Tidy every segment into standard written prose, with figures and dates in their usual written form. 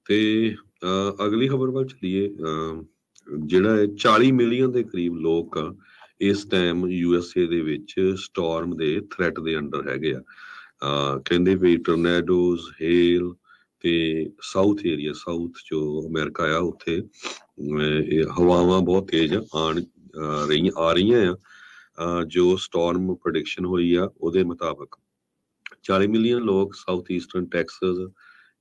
ਤੇ ਅਗਲੀ ਖਬਰ ਵੱਲ ਚੱਲੀਏ। ਜਿਹੜਾ 40 ਮਿਲੀਅਨ ਦੇ ਕਰੀਬ ਲੋਕ ਇਸ ਟਾਈਮ USA ਦੇ ਵਿੱਚ ਸਟਾਰਮ ਦੇ ਥ੍ਰੈਟ ਦੇ ਅੰਡਰ ਹੈਗੇ ਆ। ਕਹਿੰਦੇ ਵੀ ਟਰਨੈਡੋਜ਼, ਹੇਲ ਤੇ ਸਾਊਥ ਏਰੀਆ, ਸਾਊਥ ਜੋ ਅਮਰੀਕਾ ਆ ਉੱਥੇ ਹਵਾਵਾਂ ਬਹੁਤ ਤੇਜ਼ ਆ ਰਹੀਆਂ ਆ। ਜੋ ਸਟਾਰਮ ਪ੍ਰੈਡਿਕਸ਼ਨ ਹੋਈ ਆ ਉਹਦੇ ਮੁਤਾਬਕ 40 ਮਿਲੀਅਨ ਲੋਕ south eastern Texas,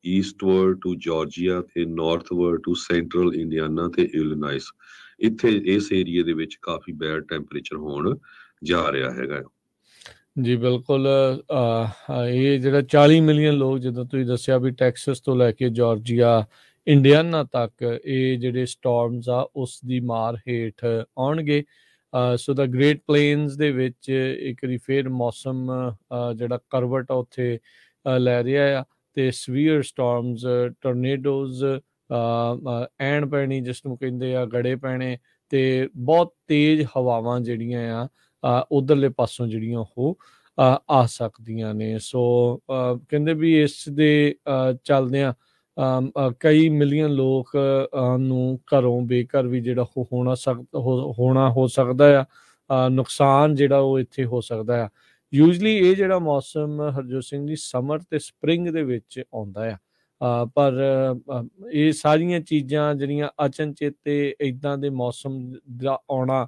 eastward to Georgia ਤੇ ਨਾਰਥਵਰਡ ਟੂ ਸੈਂਟਰਲ ਇੰਡੀਆਨਾ ਤੇ ਇਲੀਨਾਇਸ, ਇੱਥੇ ਇਸ ਏਰੀਏ ਦੇ ਵਿੱਚ ਕਾਫੀ ਬੈਡ ਟੈਂਪਰੇਚਰ ਹੋਣ ਜਾ ਰਿਹਾ ਹੈਗਾ। ਜੀ ਬਿਲਕੁਲ। ਇਹ ਜਿਹੜਾ 40 ਮਿਲੀਅਨ ਲੋਕ, ਜਦੋਂ ਤੁਸੀਂ ਦੱਸਿਆ ਵੀ ਟੈਕਸਸ ਤੋਂ ਲੈ ਕੇ ਜਾਰਜੀਆ, ਇੰਡੀਆਨਾ ਤੱਕ ਇਹ ਜਿਹੜੇ ਸਟਾਰਮਸ ਆ ਉਸ ਦੀ ਮਾਰ ਹੇਠ ਆਉਣਗੇ। ਸੋ ਦਾ ਗ੍ਰੇਟ ਪਲੇਨਸ ਦੇ ਵਿੱਚ ਇੱਕ ਵਾਰੀ ਫਿਰ ਮੌਸਮ ਜਿਹੜਾ ਕਰਵਟ ਆ ਉੱਥੇ ਲੈ ਰਿਹਾ ਆ, ਤੇ ਸਵੀਅਰ ਸਟਾਰਮਸ, ਟੋਰਨੇਡੋਜ਼, ਐਣ ਪੈਣੀ ਜਿਸ ਨੂੰ ਕਹਿੰਦੇ ਆ, ਗੜੇ ਪੈਣੇ, ਤੇ ਬਹੁਤ ਤੇਜ਼ ਹਵਾਵਾਂ ਜਿਹੜੀਆਂ ਆ ਉਧਰਲੇ ਪਾਸੋਂ ਜਿਹੜੀਆਂ ਉਹ ਆ ਸਕਦੀਆਂ ਨੇ। ਸੋ ਕਹਿੰਦੇ ਵੀ ਇਸ ਦੇ ਚੱਲਦਿਆਂ ਕਈ ਮਿਲੀਅਨ ਲੋਕ ਨੂੰ ਘਰੋਂ ਬੇਘਰ ਵੀ ਜਿਹੜਾ ਉਹ ਹੋਣਾ ਹੋ ਸਕਦਾ ਆ। ਨੁਕਸਾਨ ਜਿਹੜਾ ਉਹ ਇੱਥੇ ਹੋ ਸਕਦਾ ਆ। ਯੂਜਲੀ ਇਹ ਜਿਹੜਾ ਮੌਸਮ ਹਰਜੋਤ ਸਿੰਘ ਜੀ ਸਮਰ ਤੇ ਸਪਰਿੰਗ ਦੇ ਵਿੱਚ ਆਉਂਦਾ ਆ, ਪਰ ਇਹ ਸਾਰੀਆਂ ਚੀਜ਼ਾਂ ਜਿਹੜੀਆਂ ਅਚਨਚੇਤੇ ਇੱਦਾਂ ਦੇ ਮੌਸਮ ਦਾ ਆਉਣਾ,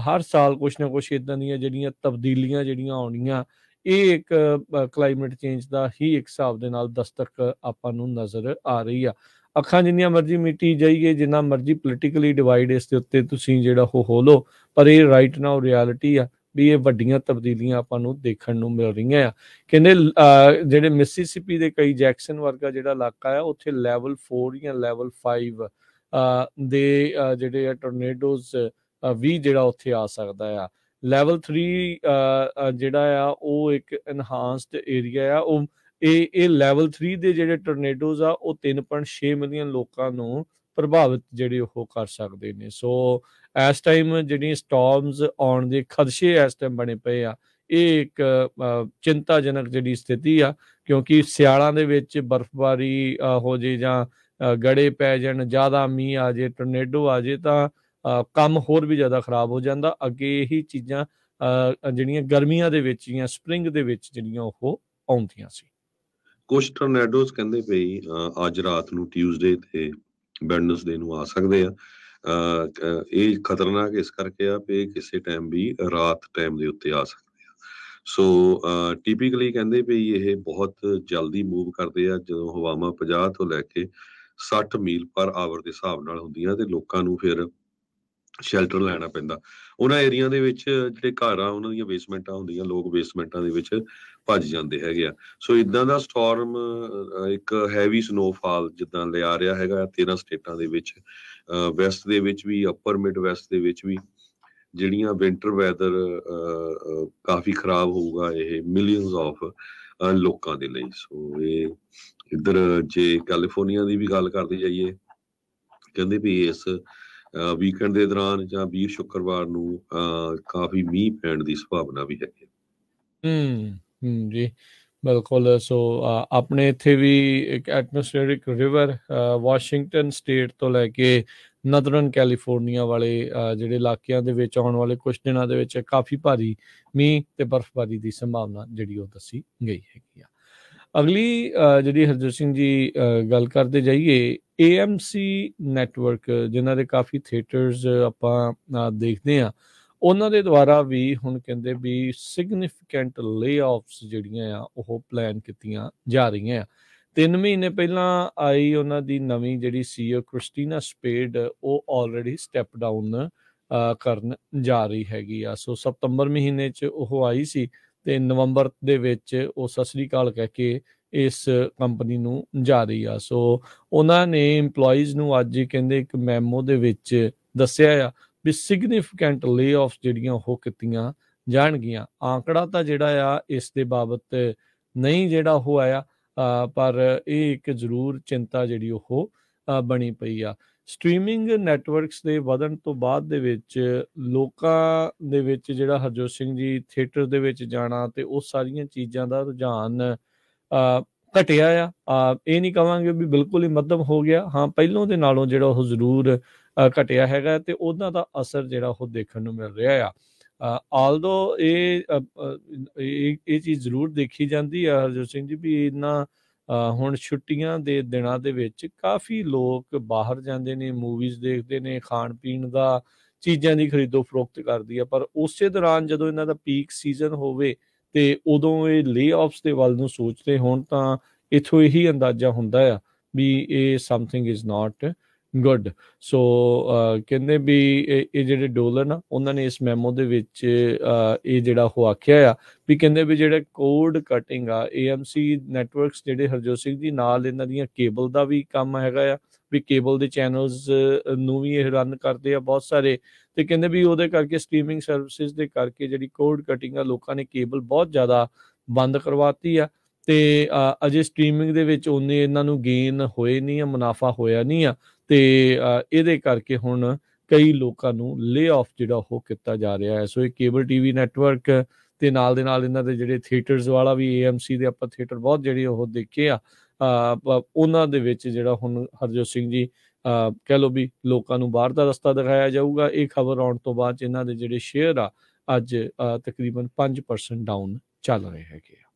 ਹਰ ਸਾਲ ਕੁਛ ਨਾ ਕੁਛ ਇੱਦਾਂ ਦੀਆਂ ਜਿਹੜੀਆਂ ਤਬਦੀਲੀਆਂ ਜਿਹੜੀਆਂ ਆਉਣੀਆਂ, ਇਹ ਇੱਕ ਕਲਾਈਮੇਟ ਚੇਂਜ ਦਾ ਹੀ ਇੱਕ ਹਿਸਾਬ ਦੇ ਨਾਲ ਦਸਤਕ ਆਪਾਂ ਨੂੰ ਨਜ਼ਰ ਆ ਰਹੀ ਆ। ਅੱਖਾਂ ਜਿੰਨੀਆਂ ਮਰਜ਼ੀ ਮਿਟੀ ਜਾਈਏ, ਜਿੰਨਾ ਮਰਜ਼ੀ ਪੋਲੀਟੀਕਲੀ ਡਿਵਾਈਡ ਇਸ ਦੇ ਉੱਤੇ ਤੁਸੀਂ ਜਿਹੜਾ ਉਹ ਹੋ ਲਓ, ਪਰ ਇਹ ਰਾਈਟ ਨਾਓ ਰਿਐਲਿਟੀ ਆ ਵੀ ਇਹ ਵੱਡੀਆਂ ਤਬਦੀਲੀਆਂ ਆਪਾਂ ਨੂੰ ਦੇਖਣ ਨੂੰ ਮਿਲ ਰਹੀਆਂ ਆ। ਕਹਿੰਦੇ ਜਿਹੜੇ ਮਿਸੀਸਿਪੀ ਦੇ ਕਈ ਜੈਕਸਨ ਵਰਗਾ ਜਿਹੜਾ ਇਲਾਕਾ ਆ, ਉੱਥੇ ਲੈਵਲ 4 ਜਾਂ ਲੈਵਲ 5 ਦੇ ਜਿਹੜੇ ਆ ਟੋਰਨੇਡੋਜ਼ ਵੀ ਜਿਹੜਾ ਉੱਥੇ ਆ ਸਕਦਾ ਆ। ਲੈਵਲ 3 ਜਿਹੜਾ ਆ ਉਹ ਇੱਕ ਇਨਹਾਂਸਡ ਏਰੀਆ ਆ। ਉਹ ਇਹ ਲੈਵਲ 3 ਦੇ ਜਿਹੜੇ ਟੋਰਨੇਡੋਜ਼ ਆ ਉਹ 3.6 ਮਿਲੀਅਨ ਲੋਕਾਂ ਨੂੰ ਪ੍ਰਭਾਵਿਤ ਜਿਹੜੇ ਉਹ ਕਰ ਸਕਦੇ ਨੇ। ਸੋ ਇਸ ਟਾਈਮ ਜਿਹੜੀਆਂ ਸਟਾਰਮਸ ਆਉਣ ਦੇ ਖਦਸ਼ੇ ਇਸ ਟਾਈਮ ਬਣੇ ਪਏ ਆ, ਇਹ ਇੱਕ ਚਿੰਤਾਜਨਕ ਜਿਹੜੀ ਸਥਿਤੀ ਆ, ਕਿਉਂਕਿ ਸਿਆਲਾਂ ਦੇ ਵਿੱਚ ਬਰਫ਼ਬਾਰੀ ਹੋ ਜੇ ਜਾਂ ਗੜੇ ਪੈ ਜਾਣ, ਜ਼ਿਆਦਾ ਮੀਂਹ ਆ ਜੇ, ਟੋਰਨੇਡੋ ਆ ਜੇ, ਤਾਂ ਕੰਮ ਹੋਰ ਵੀ ਜ਼ਿਆਦਾ ਖਰਾਬ ਹੋ ਜਾਂਦਾ। ਅੱਗੇ ਇਹੀ ਚੀਜ਼ਾਂ ਜਿਹੜੀਆਂ ਗਰਮੀਆਂ ਦੇ ਵਿੱਚ ਜਾਂ ਸਪਰਿੰਗ ਦੇ ਵਿੱਚ ਜਿਹੜੀਆਂ ਉਹ ਆਉਂਦੀਆਂ ਸੀ। ਕੁਝ ਟੋਰਨੇਡੋਜ਼ ਕਹਿੰਦੇ ਪਈ ਅੱਜ ਰਾਤ ਨੂੰ ਟਿਊਜ਼ਡੇ ਤੇ ਵੈਡਨਸਡੇ ਨੂੰ ਆ ਸਕਦੇ ਆ। ਇਹ ਖਤਰਨਾਕ ਇਸ ਕਰਕੇ ਆ ਵੀ ਕਿਸੇ ਟਾਈਮ ਵੀ ਰਾਤ ਟਾਈਮ ਦੇ ਉੱਤੇ ਆ ਸਕਦੇ ਆ। ਸੋ ਟਿਪੀਕਲੀ ਕਹਿੰਦੇ ਵੀ ਇਹ ਬਹੁਤ ਜਲਦੀ ਮੂਵ ਕਰਦੇ ਆ, ਜਦੋਂ ਹਵਾਵਾਂ 50 ਤੋਂ ਲੈ ਕੇ 60 ਮੀਲ ਪਰ ਆਵਰ ਦੇ ਹਿਸਾਬ ਨਾਲ ਹੁੰਦੀਆਂ, ਤੇ ਲੋਕਾਂ ਨੂੰ ਫਿਰ ਸ਼ੈਲਟਰ ਲੈਣਾ ਪੈਂਦਾ। ਉਹਨਾਂ ਏਰੀਆ ਦੇ ਵਿੱਚ ਜਿਹੜੇ ਘਰ ਆ ਉਹਨਾਂ ਦੀਆਂ ਬੇਸਮੈਂਟਾਂ ਹੁੰਦੀਆਂ, ਲੋਕ ਬੇਸਮੈਂਟਾਂ ਦੇ ਵਿੱਚ ਭੱਜ ਜਾਂਦੇ ਹੈਗੇ ਆ। ਸੋ ਇਦਾਂ ਦਾ ਸਟਾਰਮ ਇੱਕ ਹੈਵੀ ਸਨੋਫਾਲ ਜਿੱਦਾਂ ਲਿਆ ਰਿਹਾ ਹੈਗਾ 13 ਸਟੇਟਾਂ ਦੇ ਵਿੱਚ, ਵੈਸਟ ਦੇ ਵਿੱਚ ਵੀ, ਅਪਰ ਮਿਡ ਵੈਸਟ ਦੇ ਵਿੱਚ ਵੀ, ਜਿਹੜੀਆਂ ਵਿੰਟਰ ਵੈਦਰ ਕਾਫੀ ਖਰਾਬ ਹੋਊਗਾ ਇਹ ਮਿਲੀਅਨਸ ਆਫ ਲੋਕਾਂ ਦੇ ਲਈ। ਸੋ ਇਹ ਇੱਧਰ ਜੇ ਕੈਲੀਫੋਰਨੀਆ ਦੀ ਵੀ ਗੱਲ ਕਰਦੇ ਜਾਈਏ, ਕਹਿੰਦੇ ਵੀ ਇਸ ਵੀਕਐਂਡ ਦੇ ਦੌਰਾਨ ਜਾਂ 20 ਸ਼ੁੱਕਰਵਾਰ ਨੂੰ ਕਾਫੀ ਮੀਂਹ ਪੈਣ ਦੀ ਸੰਭਾਵਨਾ ਵੀ ਹੈਗੀ। ਜੀ ਬਿਲਕੁਲ। ਸੋ ਆਪਣੇ ਇੱਥੇ ਵੀ ਇੱਕ ਐਟਮੋਸਫੇਰਿਕ ਰਿਵਰ ਵਾਸ਼ਿੰਗਟਨ ਸਟੇਟ ਤੋਂ ਲੈ ਕੇ ਨਦਰਨ ਕੈਲੀਫੋਰਨੀਆ ਵਾਲੇ ਜਿਹੜੇ ਇਲਾਕਿਆਂ ਦੇ ਵਿੱਚ ਆਉਣ ਵਾਲੇ ਕੁਝ ਦਿਨਾਂ ਦੇ ਵਿੱਚ ਕਾਫੀ ਭਾਰੀ ਮੀਂਹ ਤੇ ਬਰਫ਼ਬਾਰੀ ਦੀ ਸੰਭਾਵਨਾ ਜਿਹੜੀ ਉਹ ਦੱਸੀ ਗਈ ਹੈਗੀ ਆ। ਅਗਲੀ ਜਿਹੜੀ ਹਰਜੋਤ ਸਿੰਘ ਜੀ ਗੱਲ ਕਰਦੇ ਜਾਈਏ, AMC ਨੈਟਵਰਕ ਜਿਨ੍ਹਾਂ ਦੇ ਕਾਫੀ ਥੀਏਟਰਸ ਆਪਾਂ ਦੇਖਦੇ ਹਾਂ, ਉਹਨਾਂ ਦੇ ਦੁਆਰਾ ਵੀ ਹੁਣ ਕਹਿੰਦੇ ਵੀ ਸਿਗਨੀਫੀਕੈਂਟ ਲੇਆਫਸ ਜਿਹੜੀਆਂ ਆ ਉਹ ਪਲਾਨ ਕੀਤੀਆਂ ਜਾ ਰਹੀਆਂ ਆ। 3 ਮਹੀਨੇ ਪਹਿਲਾਂ ਆਈ ਉਹਨਾਂ ਦੀ ਨਵੀਂ ਜਿਹੜੀ CEO ਕ੍ਰਿਸਟੀਨਾ ਸਪੇਡ, ਉਹ ਆਲਰੇਡੀ ਸਟੈਪ ਡਾਊਨ ਕਰਨ ਜਾ ਰਹੀ ਹੈਗੀ ਆ। ਸੋ ਸਤੰਬਰ ਮਹੀਨੇ 'ਚ ਉਹ ਆਈ ਸੀ, ਤੇ ਨਵੰਬਰ ਦੇ ਵਿੱਚ ਉਹ ਸਤਿ ਸ੍ਰੀ ਅਕਾਲ ਕਹਿ ਕੇ ਇਸ ਕੰਪਨੀ ਨੂੰ ਜਾ ਰਹੀ ਆ। ਸੋ ਉਹਨਾਂ ਨੇ ਇੰਪਲੋਈਜ਼ ਨੂੰ ਅੱਜ ਕਹਿੰਦੇ ਇੱਕ ਮੈਮੋ ਦੇ ਵਿੱਚ ਦੱਸਿਆ ਆ ਵੀ ਸਿਗਨੀਫੀਕੈਂਟ ਲੇਆਫਸ ਜਿਹੜੀਆਂ ਉਹ ਕੀਤੀਆਂ ਜਾਣਗੀਆਂ। ਆਂਕੜਾ ਤਾਂ ਜਿਹੜਾ ਆ ਇਸ ਦੇ ਬਾਬਤ ਨਹੀਂ ਜਿਹੜਾ ਉਹ ਆਇਆ, ਪਰ ਇਹ ਇੱਕ ਜ਼ਰੂਰ ਚਿੰਤਾ ਜਿਹੜੀ ਉਹ ਬਣੀ ਪਈ ਆ। ਸਟਰੀਮਿੰਗ ਨੈਟਵਰਕਸ ਦੇ ਵਧਣ ਤੋਂ ਬਾਅਦ ਦੇ ਵਿੱਚ ਲੋਕਾਂ ਦੇ ਵਿੱਚ ਜਿਹੜਾ ਹਰਜੋਤ ਸਿੰਘ ਜੀ ਥੀਏਟਰ ਦੇ ਵਿੱਚ ਜਾਣਾ ਤੇ ਉਹ ਸਾਰੀਆਂ ਚੀਜ਼ਾਂ ਦਾ ਰੁਝਾਨ ਘਟਿਆ ਆ। ਇਹ ਨਹੀਂ ਕਵਾਂਗੇ ਵੀ ਬਿਲਕੁਲ ਹੀ ਮੱਧਮ ਹੋ ਗਿਆ, ਹਾਂ ਪਹਿਲੋਂ ਦੇ ਨਾਲੋਂ ਜਿਹੜਾ ਉਹ ਜ਼ਰੂਰ ਘਟਿਆ ਹੈਗਾ ਤੇ ਉਹਨਾਂ ਦਾ ਅਸਰ ਜਿਹੜਾ ਉਹ ਦੇਖਣ ਨੂੰ ਮਿਲ ਰਿਹਾ ਆ। ਆਲਦੋ ਇਹ ਚੀਜ਼ ਜ਼ਰੂਰ ਦੇਖੀ ਜਾਂਦੀ ਆ ਹਰਜੋਤ ਸਿੰਘ ਜੀ ਵੀ ਇਹਨਾਂ ਹੁਣ ਛੁੱਟੀਆਂ ਦੇ ਦਿਨਾਂ ਦੇ ਵਿੱਚ ਕਾਫੀ ਲੋਕ ਬਾਹਰ ਜਾਂਦੇ ਨੇ, ਮੂਵੀਜ਼ ਦੇਖਦੇ ਨੇ, ਖਾਣ ਪੀਣ ਦਾ ਚੀਜ਼ਾਂ ਦੀ ਖਰੀਦੋ ਫਰੋਖਤ ਕਰਦੀ ਆ, ਪਰ ਉਸੇ ਦੌਰਾਨ ਜਦੋਂ ਇਹਨਾਂ ਦਾ ਪੀਕ ਸੀਜ਼ਨ ਹੋਵੇ ਤੇ ਉਦੋਂ ਇਹ ਲੇ ਆਫਸ ਦੇ ਵੱਲ ਨੂੰ ਸੋਚਦੇ ਹੋਣ ਤਾਂ ਇੱਥੋਂ ਇਹੀ ਅੰਦਾਜ਼ਾ ਹੁੰਦਾ ਆ ਵੀ ਇਹ ਸਮਥਿੰਗ ਇਜ਼ ਨਾਟ ਗੁੱਡ। ਸੋ ਕਹਿੰਦੇ ਵੀ ਇਹ ਜਿਹੜੇ ਡੋਲਨ ਆ ਉਹਨਾਂ ਨੇ ਇਸ ਮੈਮੋ ਦੇ ਵਿੱਚ ਇਹ ਜਿਹੜਾ ਉਹ ਆਖਿਆ ਆ ਵੀ ਕਹਿੰਦੇ ਵੀ ਜਿਹੜਾ ਕੋਡ ਕਟਿੰਗ ਆ AMC ਨੈਟਵਰਕਸ ਜਿਹੜੇ ਹਰਜੋਤ ਸਿੰਘ ਜੀ ਨਾਲ ਇਹਨਾਂ ਦੀਆਂ ਕੇਬਲ ਦਾ ਵੀ ਕੰਮ ਹੈਗਾ ਆ, ਵੀ ਕੇਬਲ ਦੇ ਚੈਨਲਸ ਨੂੰ ਵੀ ਇਹ ਰਨ ਕਰਦੇ ਆ ਬਹੁਤ ਸਾਰੇ, ਤੇ ਕਹਿੰਦੇ ਵੀ ਉਹਦੇ ਕਰਕੇ ਸਟ੍ਰੀਮਿੰਗ ਸਰਵਿਸਿਜ਼ ਦੇ ਕਰਕੇ ਜਿਹੜੀ ਕੋਡ ਕਟਿੰਗ ਆ ਲੋਕਾਂ ਨੇ ਕੇਬਲ ਬਹੁਤ ਜ਼ਿਆਦਾ ਬੰਦ ਕਰਵਾਤੀ ਆ ਤੇ ਅਜੇ ਸਟ੍ਰੀਮਿੰਗ ਦੇ ਵਿੱਚ ਉਹਨੇ ਇਹਨਾਂ ਨੂੰ ਗੇਨ ਹੋਏ ਨਹੀਂ ਆ, ਮੁਨਾਫਾ ਹੋਇਆ ਨਹੀਂ ਆ ਤੇ ਇਹਦੇ ਕਰਕੇ ਹੁਣ ਕਈ ਲੋਕਾਂ ਨੂੰ ਲੇ ਆਫ ਜਿਹੜਾ ਉਹ ਕੀਤਾ ਜਾ ਰਿਹਾ ਹੈ। ਸੋ ਇਹ ਕੇਬਲ TV ਨੈਟਵਰਕ ਤੇ ਨਾਲ ਦੇ ਨਾਲ ਇਹਨਾਂ ਦੇ ਜਿਹੜੇ ਥੀਏਟਰਸ ਵਾਲਾ ਵੀ AMC ਦੇ ਆਪਾਂ ਥੀਏਟਰ ਬਹੁਤ ਜਿਹੜੇ ਉਹ ਦੇਖੇ ਆ, ਉਹਨਾਂ ਦੇ ਵਿੱਚ ਜਿਹੜਾ ਹੁਣ ਹਰਜੋਤ ਸਿੰਘ ਜੀ ਕਹਿ ਲਓ ਵੀ ਲੋਕਾਂ ਨੂੰ ਬਾਹਰ ਦਾ ਰਸਤਾ ਦਿਖਾਇਆ ਜਾਊਗਾ। ਇਹ ਖਬਰ ਆਉਣ ਤੋਂ ਬਾਅਦ ਇਹਨਾਂ ਦੇ ਜਿਹੜੇ ਸ਼ੇਅਰ ਆ ਅੱਜ ਤਕਰੀਬਨ 5% ਡਾਊਨ ਚੱਲ ਰਹੇ ਹੈਗੇ ਆ।